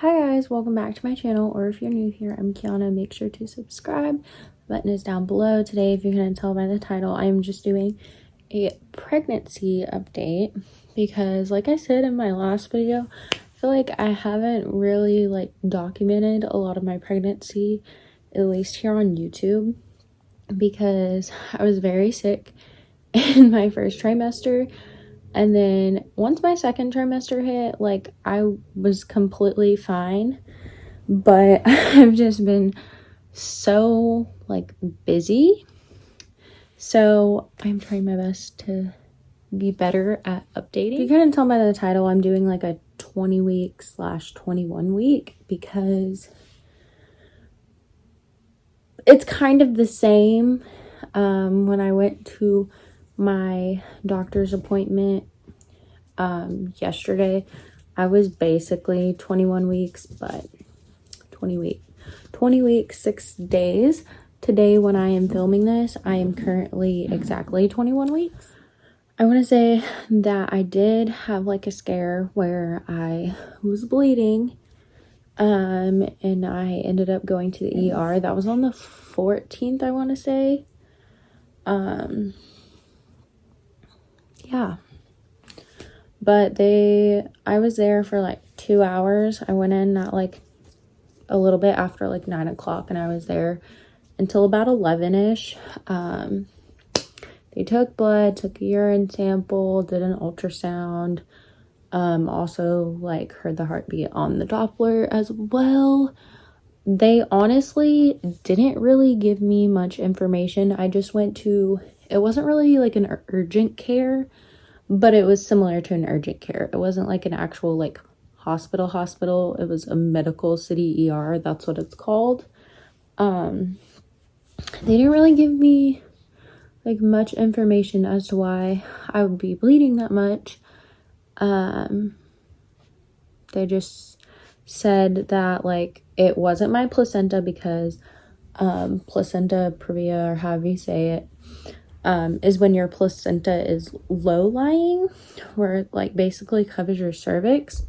Hi guys, welcome back to my channel, or if you're new here, I'm Kiana. Make sure to subscribe. The button is down below. Today, if you can tell by the title, I am just doing a pregnancy update because, like I said in my last video, I feel like I haven't really documented a lot of my pregnancy, at least here on YouTube, because I was very sick in my first trimester. And then once my second trimester hit, I was completely fine, but I've just been so busy. So I'm trying my best to be better at updating. You couldn't tell by the title, I'm doing a 20-week / 21 week because it's kind of the same. When I went to my doctor's appointment yesterday, I was basically 21 weeks, but 20 weeks 6 days. Today, when I am filming this, I am currently exactly 21 weeks. I want to say that I did have a scare where I was bleeding, and I ended up going to the ER. That was on the 14th, I want to say. Yeah, but I was there for 2 hours. I went in at a little bit after 9 o'clock, and I was there until about 11ish. They took blood, took a urine sample, did an ultrasound, also heard the heartbeat on the Doppler as well. They honestly didn't really give me much information. I just went to, it wasn't really an urgent care, but it was similar to an urgent care. It wasn't an actual hospital. It was a medical city ER. That's what it's called. They didn't really give me much information as to why I would be bleeding that much. They just said that it wasn't my placenta because placenta previa, or however you say it, is when your placenta is low lying, where it basically covers your cervix.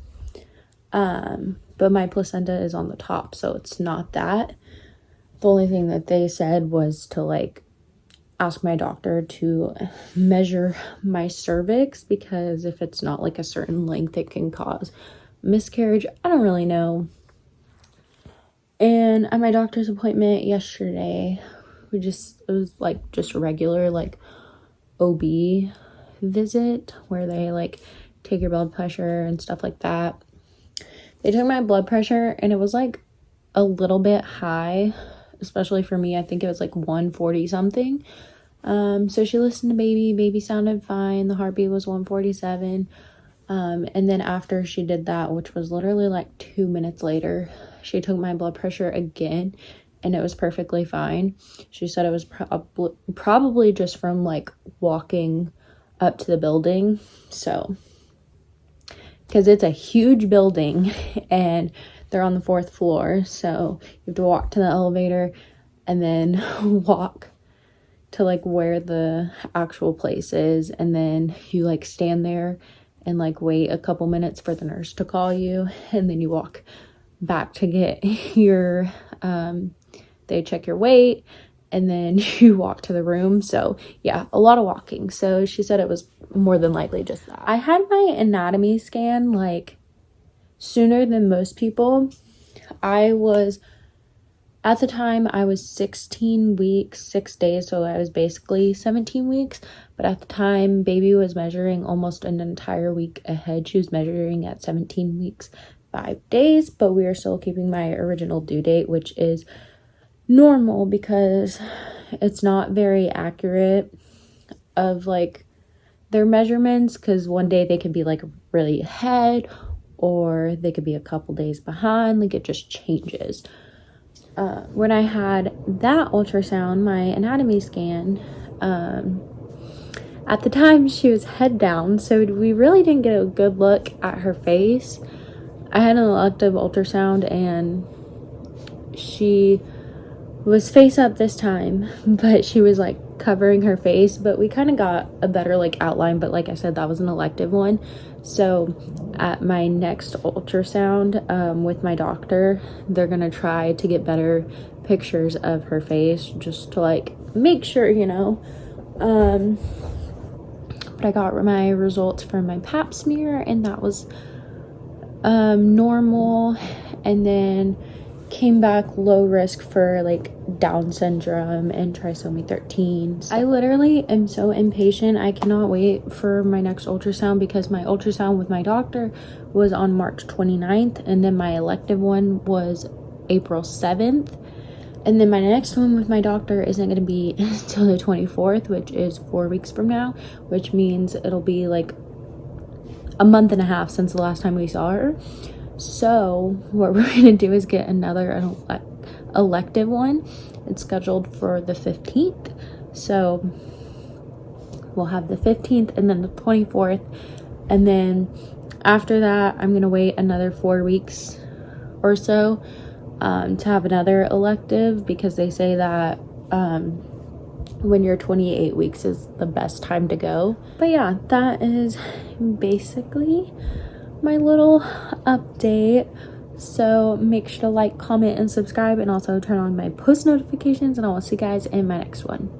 But my placenta is on the top, so it's not that. The only thing that they said was to ask my doctor to measure my cervix, because if it's not a certain length, it can cause miscarriage. I don't really know. And at my doctor's appointment yesterday, it was just a regular OB visit where they take your blood pressure and stuff like that. They took my blood pressure and it was a little bit high, especially for me. I think it was 140 something. So she listened to baby sounded fine. The heartbeat was 147. And then after she did that, which was literally 2 minutes later, she took my blood pressure again, and it was perfectly fine. She said it was probably just from walking up to the building. So, because it's a huge building and they're on the 4th floor, so you have to walk to the elevator and then walk to where the actual place is, and then you stand there and wait a couple minutes for the nurse to call you, and then you walk back to get your they check your weight, and then you walk to the room. So yeah, a lot of walking. So she said it was more than likely just that. I had my anatomy scan sooner than most people. At the time, I was 16 weeks, 6 days, so I was basically 17 weeks. But at the time, baby was measuring almost an entire week ahead. She was measuring at 17 weeks, 5 days, but we are still keeping my original due date, which is normal because it's not very accurate of their measurements, because one day they could be really ahead, or they could be a couple days behind. It just changes. When I had that ultrasound, my anatomy scan, at the time she was head down, so we really didn't get a good look at her face. I had an elective ultrasound and she was face up this time, but she was covering her face, but we kind of got a better like outline. But like I said, that was an elective one. So at my next ultrasound with my doctor, they're gonna try to get better pictures of her face just to like make sure, you know. But I got my results from my pap smear, and that was normal, and then came back low risk for like Down syndrome and trisomy 13. I literally am so impatient. I cannot wait for my next ultrasound, because my ultrasound with my doctor was on March 29th, and then my elective one was April 7th, and then my next one with my doctor isn't going to be until the 24th, which is 4 weeks from now, which means it'll be like a month and a half since the last time we saw her. So what we're gonna do is get another elective one. It's scheduled for the 15th, so we'll have the 15th and then the 24th, and then after that I'm gonna wait another 4 weeks or so to have another elective, because they say that when you're 28 weeks is the best time to go. But yeah, that is basically my little update. So make sure to like, comment, and subscribe, and also turn on my post notifications, and I will see you guys in my next one.